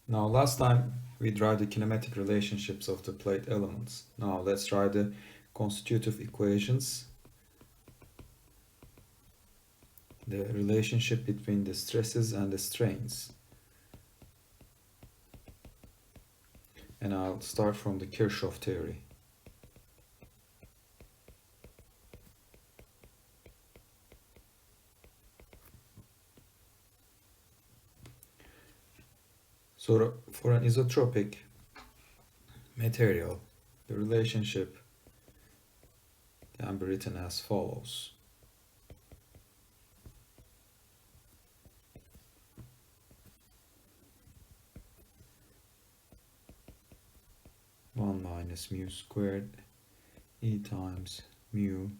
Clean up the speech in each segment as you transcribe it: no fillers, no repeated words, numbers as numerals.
Now last time we tried the kinematic relationships of the plate elements. Now let's try the constitutive equations, the relationship between the stresses and the strains. And I'll start from the Kirchhoff theory. So for an isotropic material, the relationship can be written as follows. One minus mu squared E times mu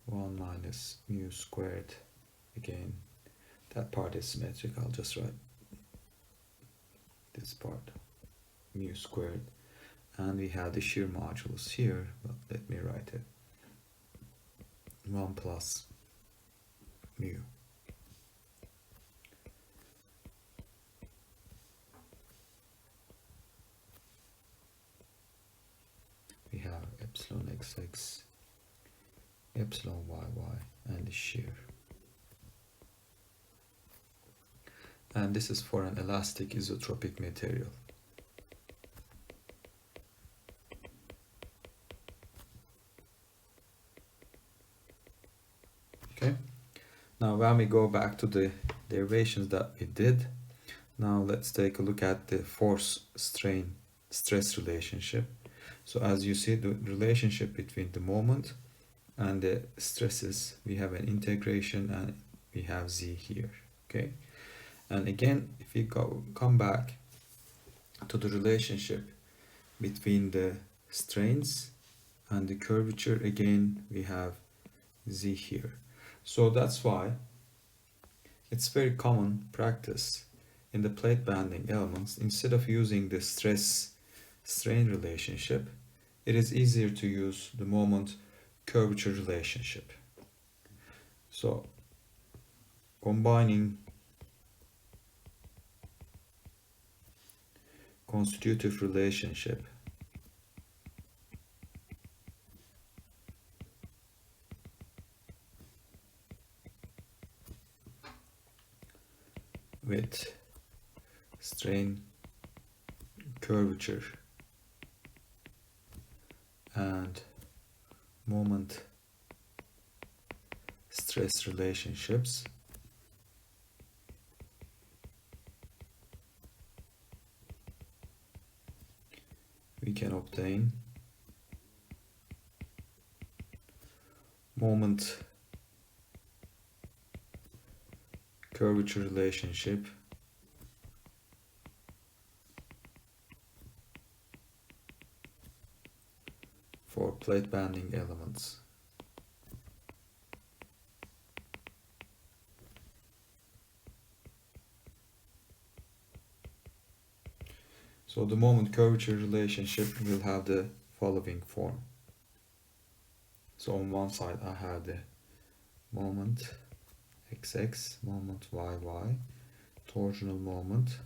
1 minus mu squared. Again, that part is symmetric. I'll just write this part, mu squared. And we have the shear modulus here, but let me write it. 1 plus mu. We have epsilon xx, epsilon yy, and the shear. And this is for an elastic isotropic material. Okay, now when we go back to the derivations that we did, now let's take a look at the force strain stress relationship. So as you see, the relationship between the moment and the stresses, we have an integration and we have z here. Okay, and again, if we come back to the relationship between the strains and the curvature, again we have z here. So that's why it's very common practice in the plate banding elements, instead of using the stress strain relationship, it is easier to use the moment curvature relationship. So combining constitutive relationship with strain curvature and moment stress relationships, we can obtain moment curvature relationship for plate banding elements. So the moment curvature relationship will have the following form. So on one side I have the moment xx, moment yy, torsional moment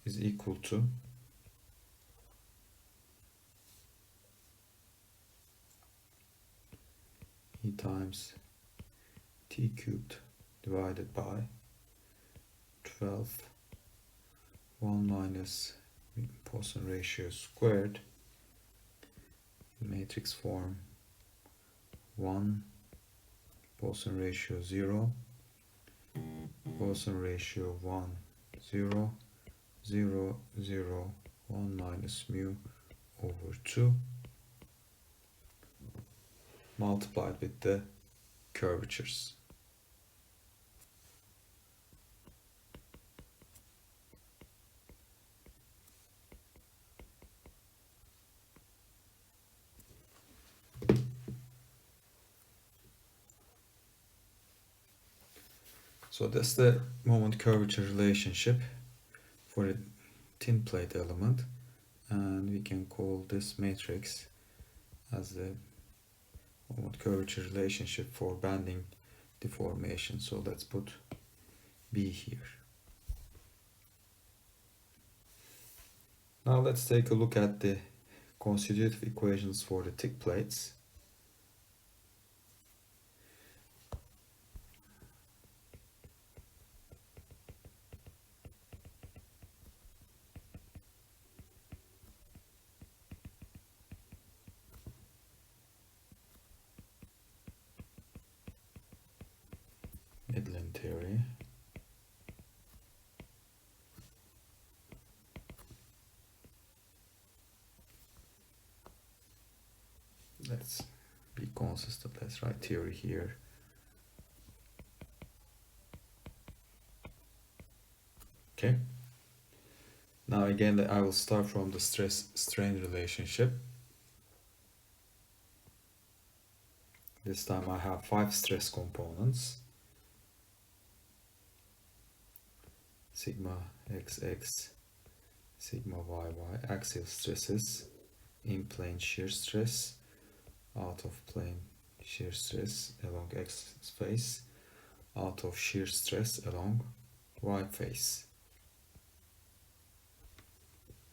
is equal to E times t cubed divided by 12 1 minus Poisson ratio squared in matrix form 1 Poisson ratio 0 Poisson ratio 1 0 0 0 1 minus mu over 2 multiplied with the curvatures. So that's the moment curvature relationship for a tin plate element, and we can call this matrix as the moment curvature relationship for banding deformation. So let's put B here. Now let's take a look at the constitutive equations for the thick plates. Midland theory. Let's be consistent. Let's write theory here. Okay. Now again, I will start from the stress-strain relationship. This time I have 5 stress components. Sigma xx, sigma yy, axial stresses, in plane shear stress, out of plane shear stress along x face, out of shear stress along y face.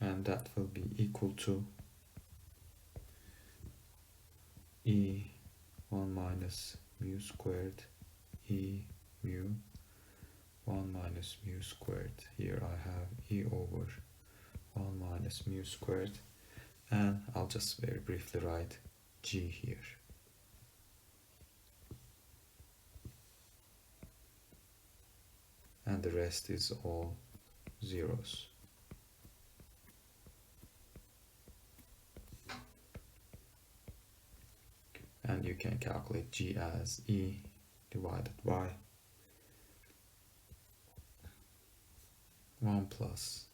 And that will be equal to E1 minus mu squared E mu 1 minus mu squared. Here I have E over 1 minus mu squared, and I'll just very briefly write G here. And the rest is all zeros. And you can calculate G as E divided by 1 plus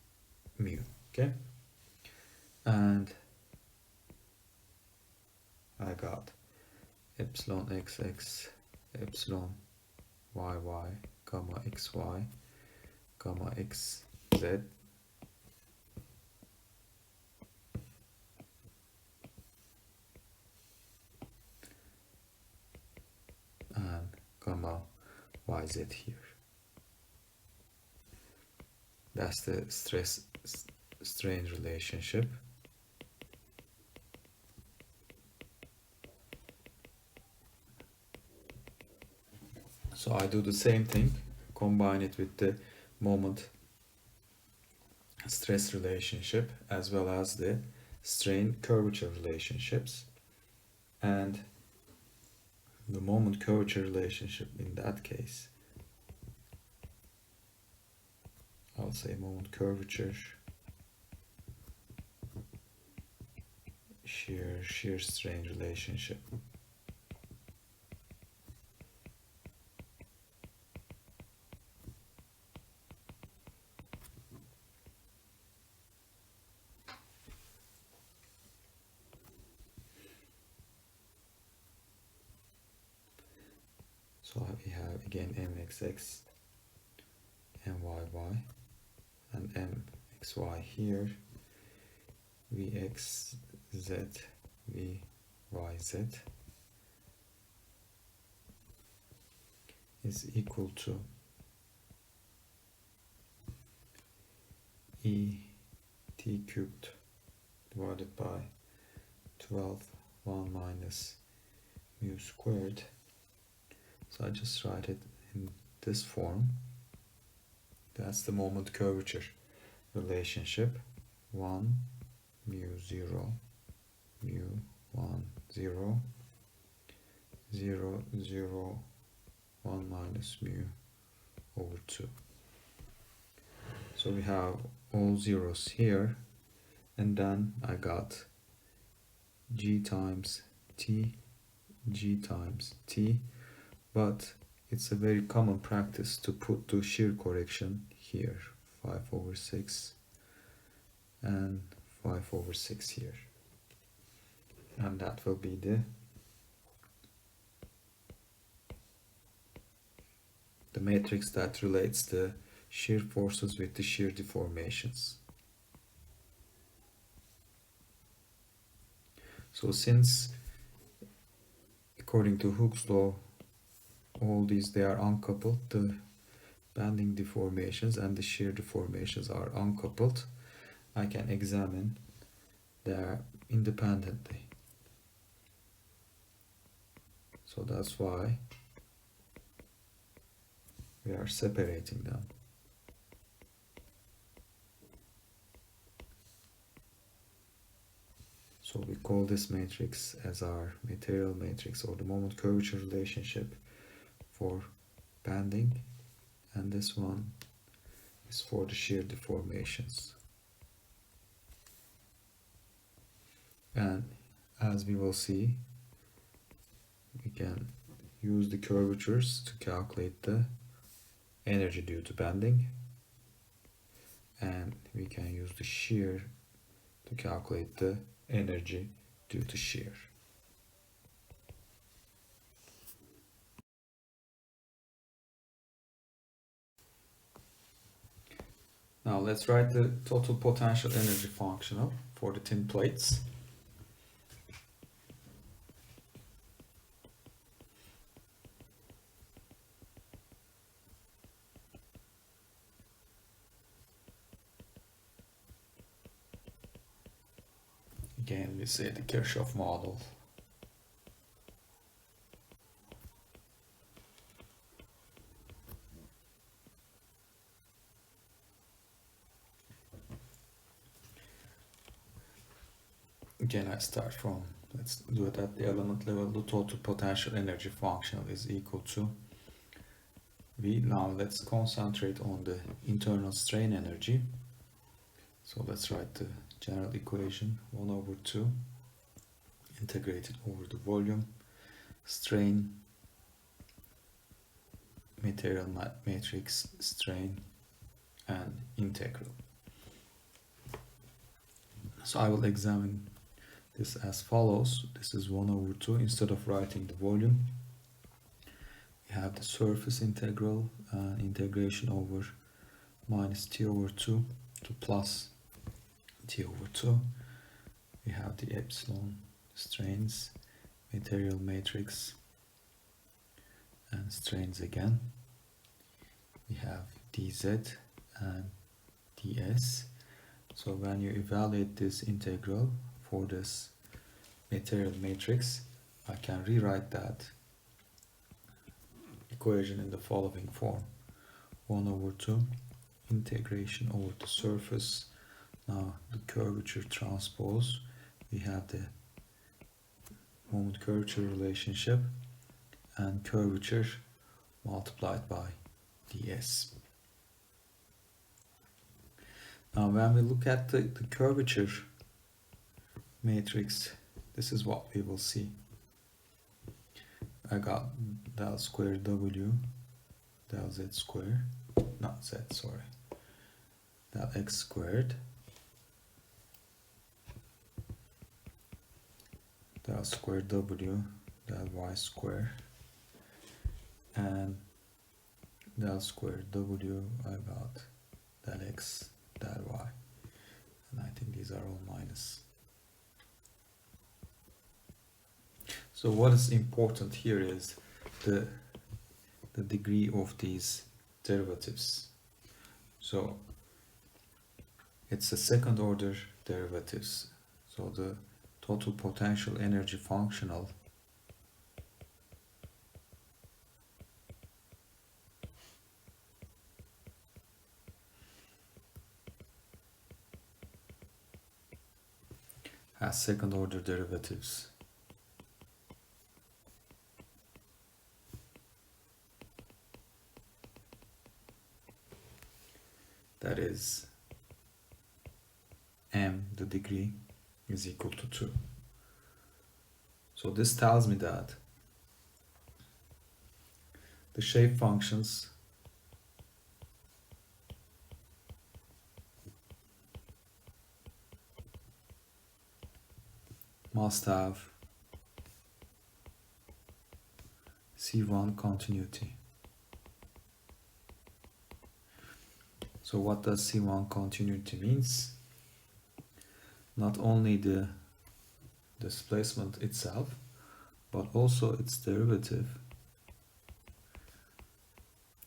mu, okay? And I got epsilon xx, epsilon yy, gamma xy, gamma xz, and gamma yz here. That's the stress-strain relationship. So I do the same thing, combine it with the moment stress relationship as well as the strain curvature relationships. And the moment curvature relationship in that case, I'll say moment curvature, shear strain relationship. So we have again mxx, myy, and mxy here, vxz, vyz is equal to t cubed divided by 12 1 minus mu squared. So I just write it in this form. That's the moment curvature relationship. 1 mu 0 mu 1 0 0 0 1 minus mu over 2. So we have all zeros here, and then I got g times t, g times t, but it's a very common practice to put the shear correction here, 5 over 6 and 5 over 6 here, and that will be the matrix that relates the shear forces with the shear deformations. So since, according to Hooke's law, all these they are uncoupled, the bending deformations and the shear deformations are uncoupled, I can examine them independently. So that's why we are separating them. So we call this matrix as our material matrix, or the moment curvature relationship for bending, and this one is for the shear deformations. And as we will see, we can use the curvatures to calculate the energy due to bending, and we can use the shear to calculate the energy due to shear. Now let's write the total potential energy functional for the thin plates. Again, we say the Kirchhoff model. Again, I start from, let's do it at the element level. The total potential energy functional is equal to V. Now let's concentrate on the internal strain energy. So let's write the general equation, 1 over 2 integrated over the volume, strain, material matrix, strain, and integral. So I will examine this as follows. This is 1 over 2. Instead of writing the volume, we have the surface integral, integration over minus t over 2 to plus t over 2. We have the epsilon strains, material matrix, and strains again. We have dz and ds. So when you evaluate this integral for this material matrix, I can rewrite that equation in the following form: 1 over 2 integration over the surface. Now the curvature transpose, we have the moment curvature relationship and curvature multiplied by ds. Now when we look at the curvature matrix, this is what we will see. I got del square w, del z square, not z, sorry, del x squared, del square w, del y square, and del square w, I got del x, del y, and I think these are all minus. So what is important here is the degree of these derivatives. So it's a second order derivatives. So the total potential energy functional has second order derivatives. That is m, the degree, is equal to 2. So this tells me that the shape functions must have C1 continuity. So what does C1 continuity means? Not only the displacement itself, but also its derivative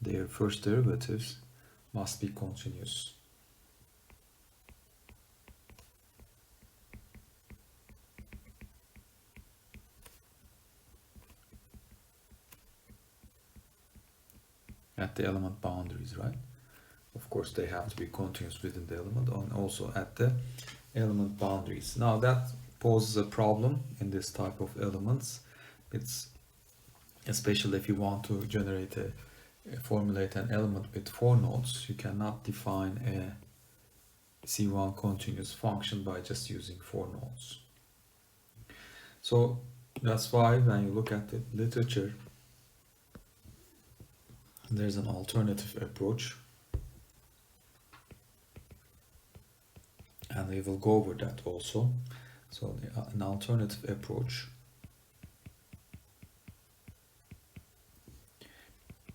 their first derivatives must be continuous. At the element boundaries, right? Of course, they have to be continuous within the element and also at the element boundaries. Now that poses a problem in this type of elements. It's especially if you want to generate formulate an element with 4 nodes, you cannot define a C1 continuous function by just using 4 nodes. So that's why when you look at the literature, there's an alternative approach, and we will go over that also. So an alternative approach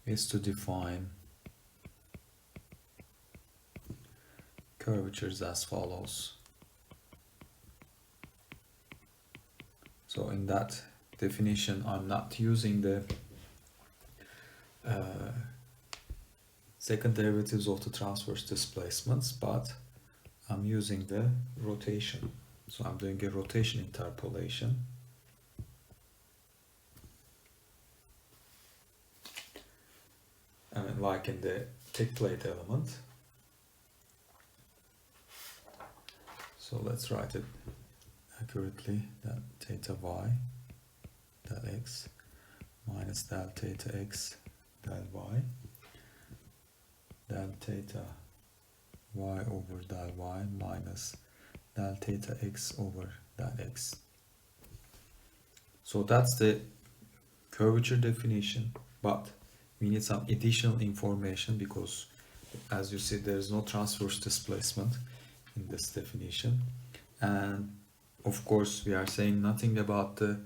is to define curvatures as follows. So in that definition, I'm not using the second derivatives of the transverse displacements, but I'm using the rotation. So I'm doing a rotation interpolation. I mean, like in the thick plate element. So let's write it accurately, that theta y del x minus del theta x del y, del theta y over del y minus del theta x over del x. So that's the curvature definition, but we need some additional information because, as you see, there is no transverse displacement in this definition, and of course we are saying nothing about the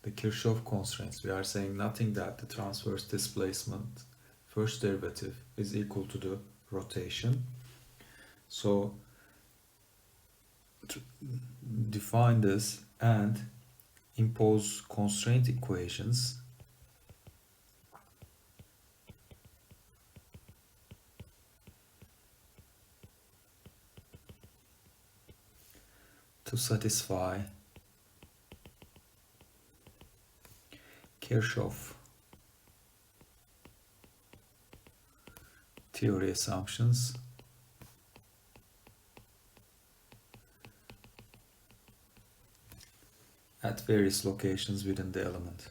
Kirchhoff constraints. We are saying nothing that the transverse displacement first derivative is equal to the rotation. So to define this and impose constraint equations to satisfy Kirchhoff theory assumptions at various locations within the element.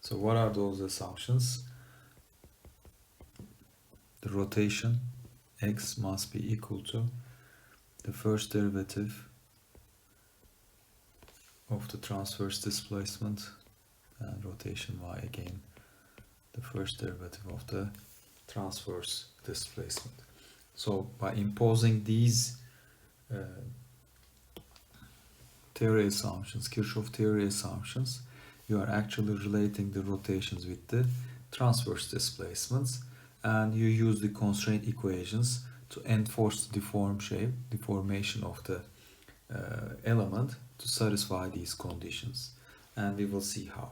So what are those assumptions? The rotation x must be equal to the first derivative of the transverse displacement, and rotation y again the first derivative of the transverse displacement. So by imposing these theory assumptions, Kirchhoff theory assumptions, you are actually relating the rotations with the transverse displacements, and you use the constraint equations to enforce the deformation of the element to satisfy these conditions, and we will see how.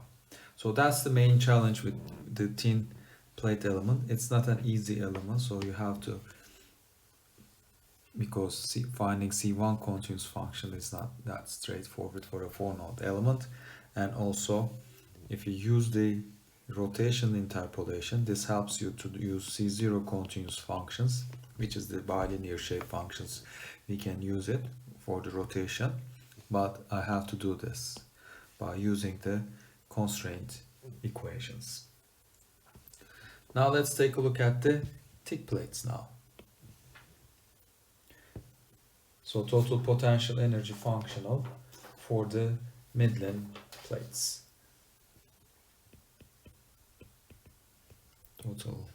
So that's the main challenge with the thin plate element. It's not an easy element, so you have to, because finding C1 continuous function is not that straightforward for a 4-node element, and also if you use the rotation interpolation, this helps you to use C0 continuous functions, which is the bilinear shape functions. We can use it for the rotation, but I have to do this by using the constraint equations. Now let's take a look at the thick plates now. So total potential energy functional for the midline plates. Total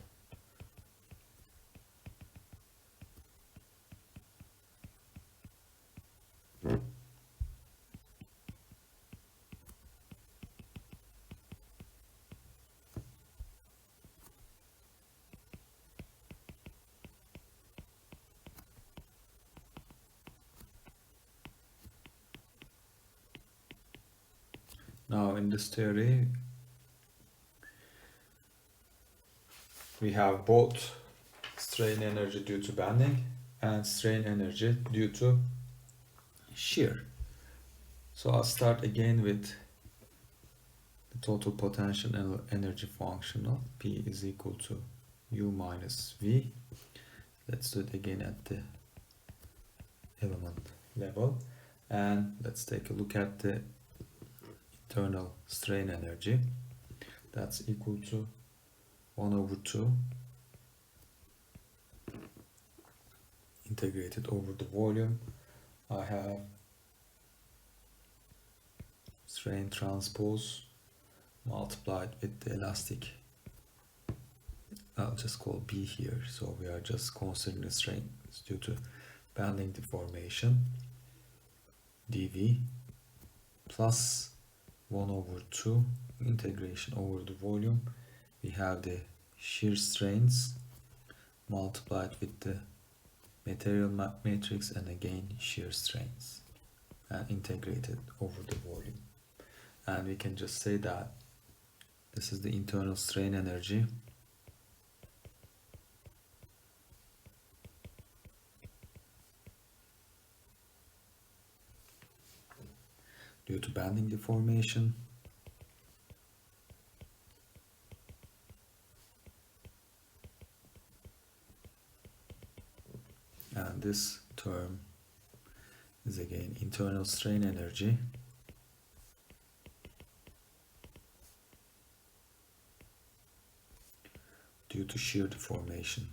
Now in this theory, we have both strain energy due to bending and strain energy due to shear. So I'll start again with the total potential and energy functional. P is equal to U minus V. Let's do it again at the element level. And let's take a look at the internal strain energy. That's equal to 1 over 2 integrated over the volume. I have strain transpose multiplied with the elastic, I'll just call B here, so we are just considering the strain due to bending deformation, dV, plus 1 over 2 integration over the volume. We have the shear strains multiplied with the material matrix and again shear strains and integrated over the volume. And we can just say that this is the internal strain energy due to bending deformation and this term is again internal strain energy due to shear deformation.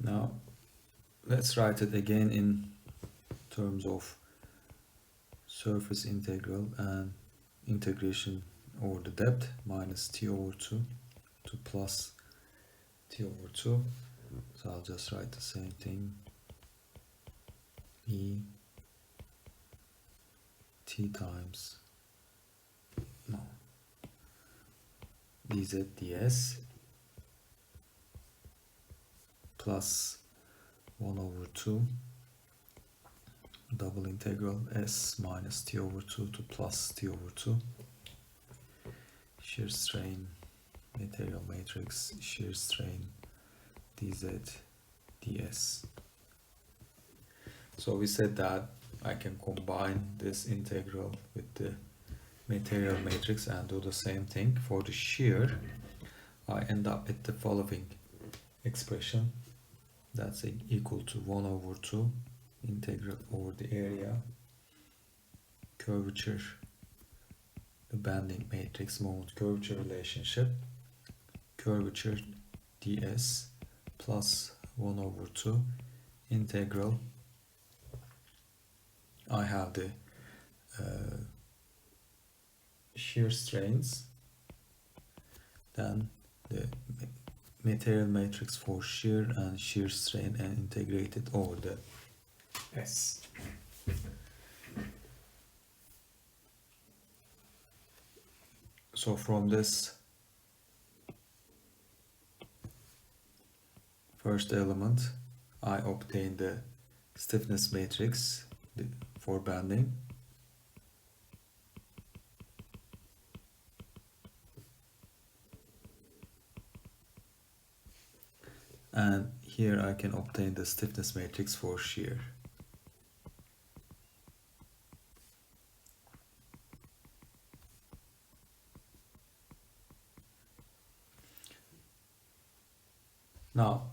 Now let's write it again in terms of surface integral and integration over the depth minus T over 2 to plus T over 2. So I'll just write the same thing, E T times dz ds plus 1 over 2 double integral S minus T over 2 to plus T over 2 shear strain material matrix shear strain dz ds. So we said that I can combine this integral with the material matrix and do the same thing for the shear. I end up with the following expression, that's equal to 1 over 2 integral over the area, curvature, the bending matrix moment curvature relationship, curvature ds plus 1 over 2 integral. I have the shear strains, then the material matrix for shear and shear strain and integrated over the S. So from this first element I obtain the stiffness matrix for bending, and here I can obtain the stiffness matrix for shear. Now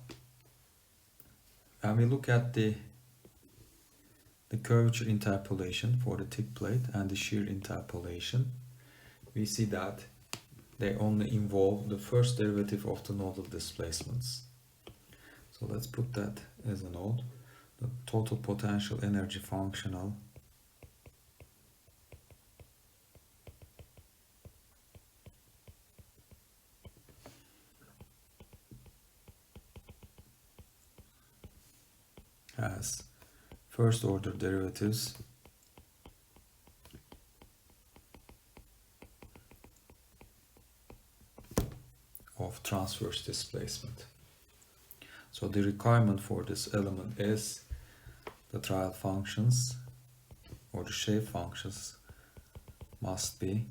when we look at the curvature interpolation for the tip plate and the shear interpolation, we see that they only involve the first derivative of the nodal displacements. So let's put that as a node. The total potential energy functional has first order derivatives of transverse displacement. So the requirement for this element is the trial functions or the shape functions must be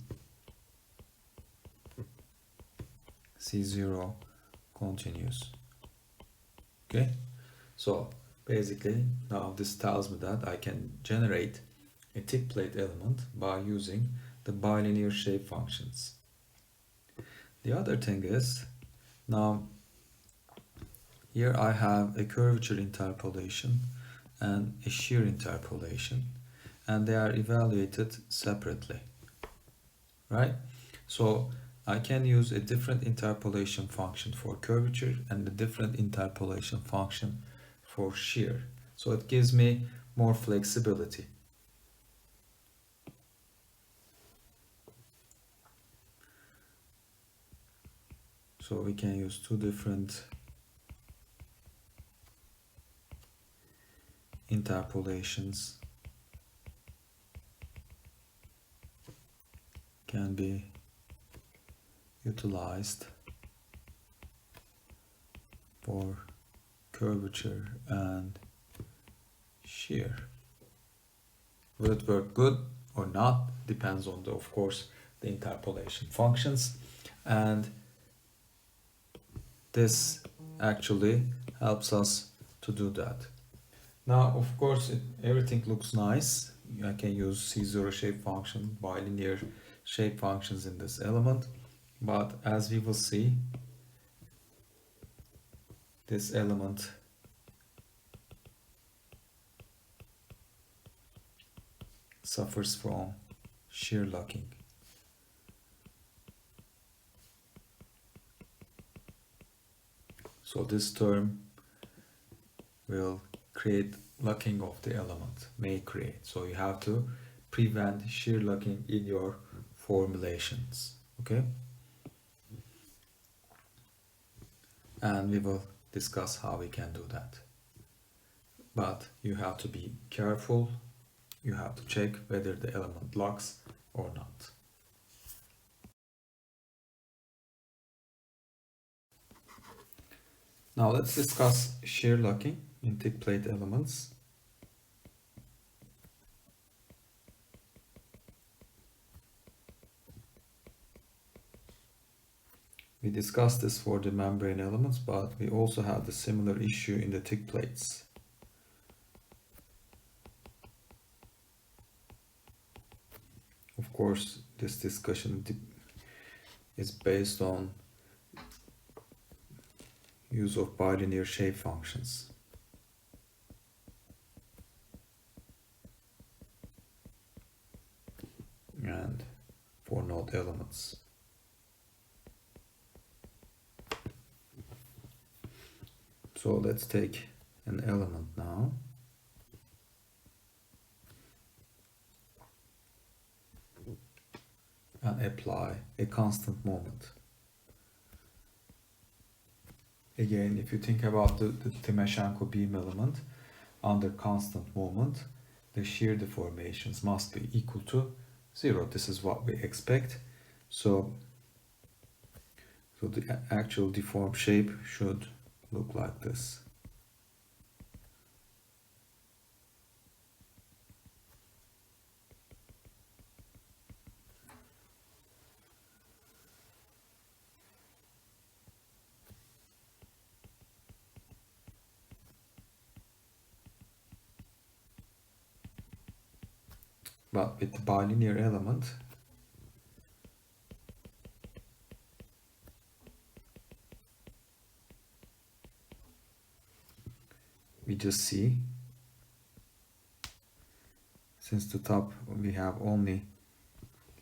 C0 continuous. Okay, so basically now this tells me that I can generate a tick plate element by using the bilinear shape functions. The other thing is, now here I have a curvature interpolation and a shear interpolation, and they are evaluated separately, right? So I can use a different interpolation function for curvature and a different interpolation function for shear. So it gives me more flexibility. So we can use two different interpolations can be utilized for curvature and shear. Will it work good or not? Depends on the, of course, the interpolation functions, and this actually helps us to do that. Now, of course, everything looks nice. I can use C0 shape function, bilinear shape functions in this element, but as we will see, this element suffers from shear locking. So this term will create locking of the element, may create. So you have to prevent shear locking in your formulations, okay? And we will discuss how we can do that. But you have to be careful. You have to check whether the element locks or not. Now let's discuss shear locking in tick plate elements. We discussed this for the membrane elements, but we also have the similar issue in the tick plates. Of course, this discussion is based on use of bilinear shape functions. And for node elements. So let's take an element now. And apply a constant moment. Again, if you think about the Timoshenko beam element, under constant moment, the shear deformations must be equal to 0. This is what we expect. So the actual deformed shape should look like this. But with the bilinear element, we just see, since the top we have only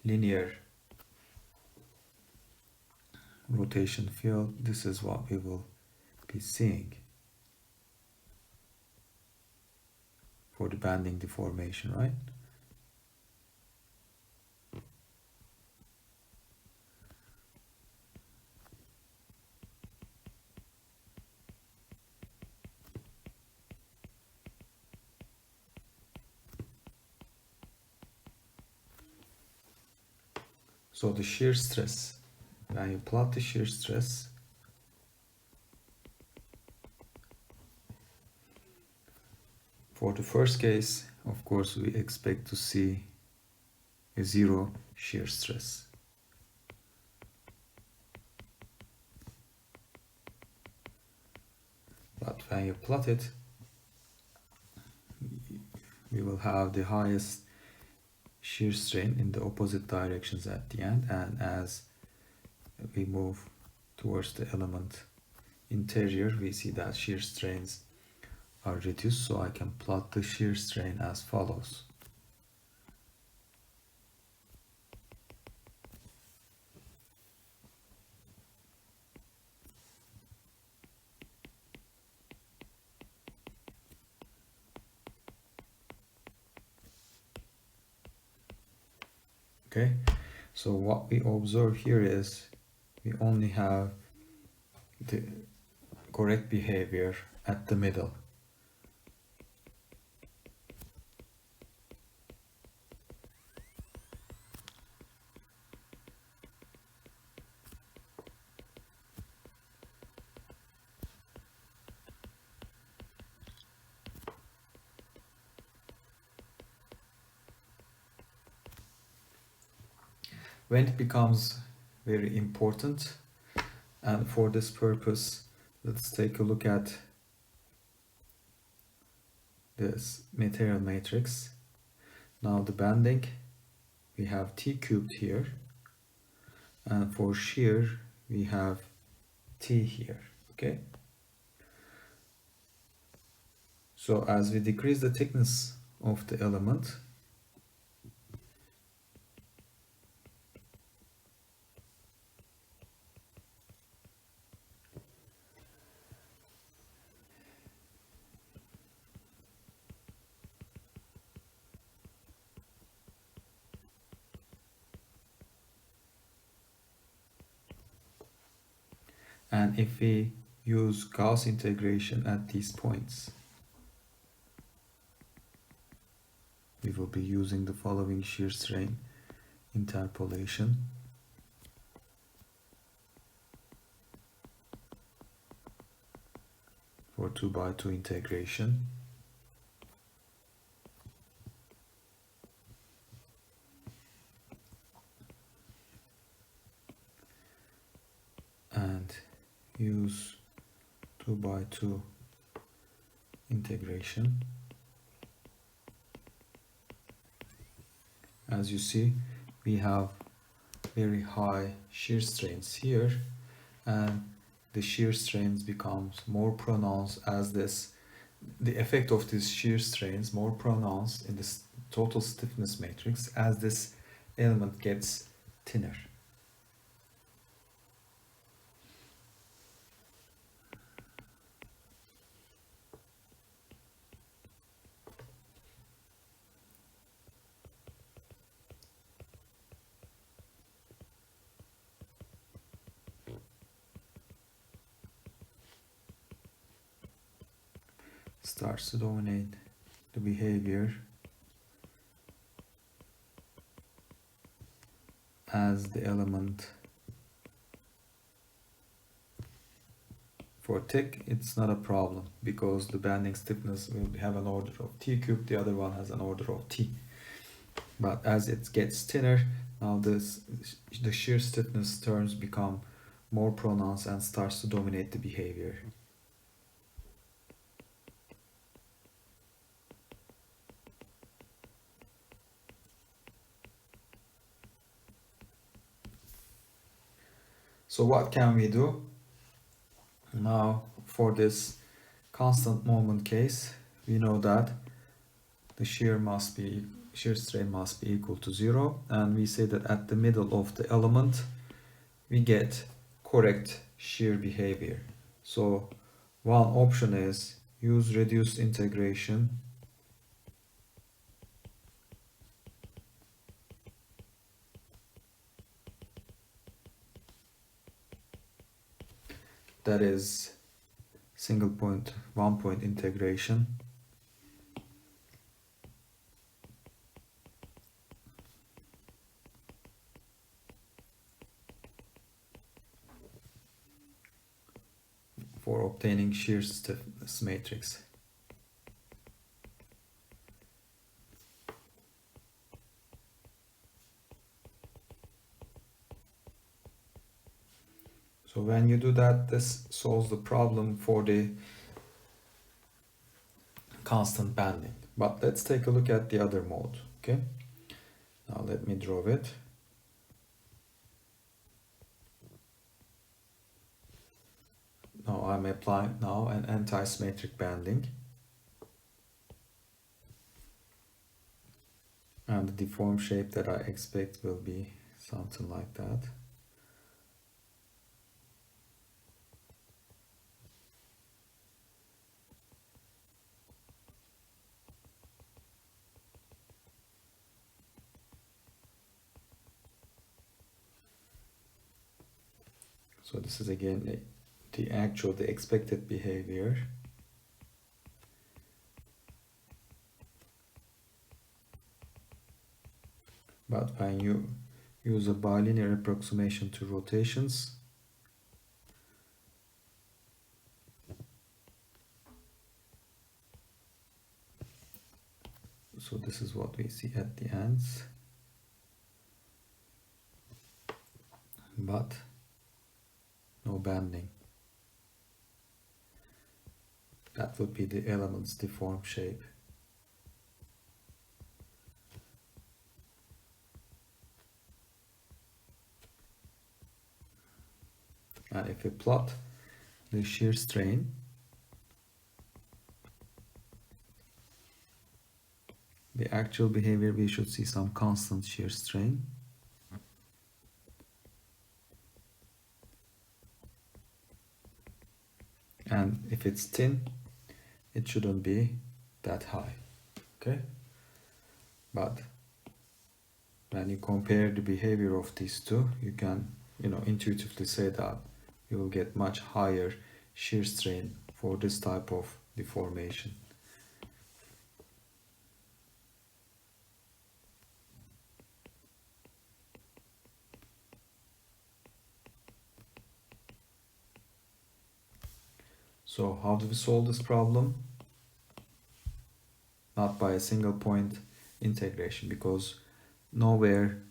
linear rotation field, this is what we will be seeing for the banding deformation, right? So the shear stress, when you plot the shear stress, For the first case, of course, we expect to see a zero shear stress. But when you plot it, we will have the highest shear strain in the opposite directions at the end, and as we move towards the element interior, we see that shear strains are reduced, so I can plot the shear strain as follows. Okay, so what we observe here is we only have the correct behavior at the middle. When it becomes very important, and for this purpose, let's take a look at this material matrix. Now the bending, we have T cubed here, and for shear, we have T here, okay? So as we decrease the thickness of the element, and if we use Gauss integration at these points, we will be using the following shear strain interpolation. For 2x2 integration. And use 2x2 integration. As you see, we have very high shear strains here, and the shear strains becomes more pronounced as the effect of these shear strains more pronounced in this total stiffness matrix as this element gets thinner. Starts to dominate the behavior as the element. For thick, it's not a problem because the bending stiffness will have an order of T cubed, the other one has an order of T. But as it gets thinner, now the shear stiffness terms become more pronounced and starts to dominate the behavior. So what can we do? Now for this constant moment case, we know that the shear strain must be equal to 0, and we say that at the middle of the element we get correct shear behavior. So one option is use reduced integration that is single point, one point integration. For obtaining shear stiffness matrix. So when you do that, this solves the problem for the constant banding. But let's take a look at the other mode, okay? Now let me draw it. Now I'm applying now an anti-symmetric banding. And the deformed shape that I expect will be something like that. So this is again the expected behavior. But when you use a bilinear approximation to rotations, so this is what we see at the ends. But no banding. That would be the element's deformed shape. And if we plot the shear strain, the actual behavior, we should see some constant shear strain. And if it's thin, it shouldn't be that high, okay? But when you compare the behavior of these two, you can, intuitively say that you will get much higher shear strain for this type of deformation. So how do we solve this problem? Not by a single point integration, because nowhere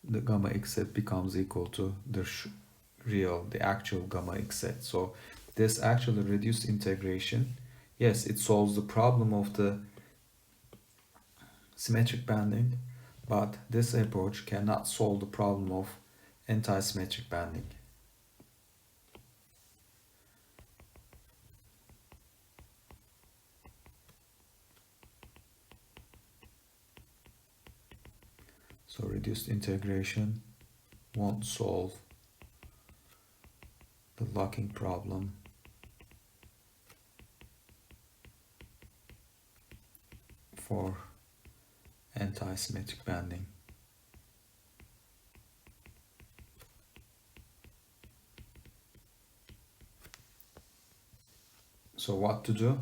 the gamma x set becomes equal to the actual gamma x set. So this actually reduced integration, yes, it solves the problem of the symmetric banding, but this approach cannot solve the problem of anti-symmetric banding. So reduced integration won't solve the locking problem for anti-symmetric banding. So what to do?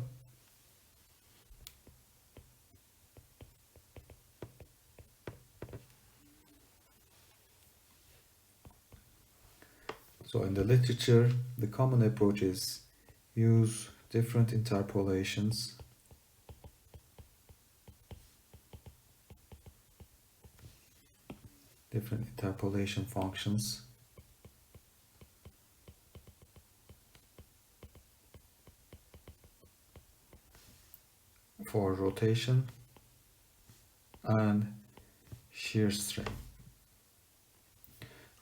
So in the literature, the common approach is use different interpolations different interpolation functions for rotation and shear strain.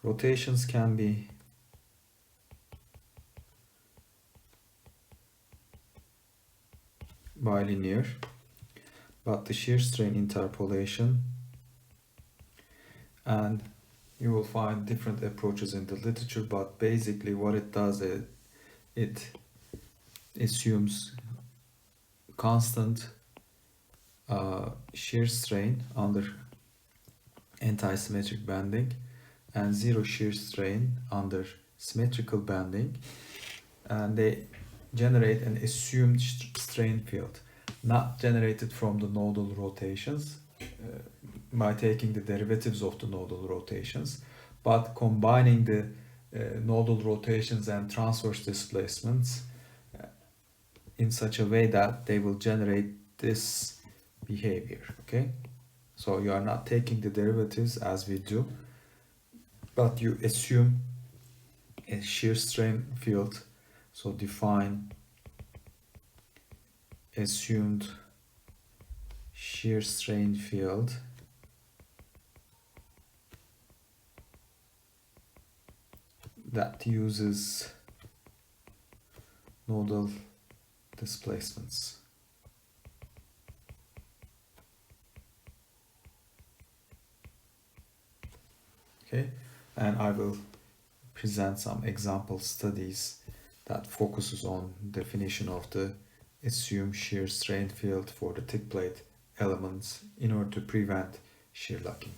Rotations can be bilinear, but the shear strain interpolation, and you will find different approaches in the literature, but basically what it does is it assumes constant shear strain under anti-symmetric banding and zero shear strain under symmetrical banding, and they generate an assumed strain field, not generated from the nodal rotations by taking the derivatives of the nodal rotations, but combining the nodal rotations and transverse displacements in such a way that they will generate this behavior, okay? So you are not taking the derivatives as we do, but you assume a shear strain field. So define assumed shear strain field that uses nodal displacements. Okay, and I will present some example studies that focuses on definition of the assumed shear strain field for the thick plate elements in order to prevent shear locking.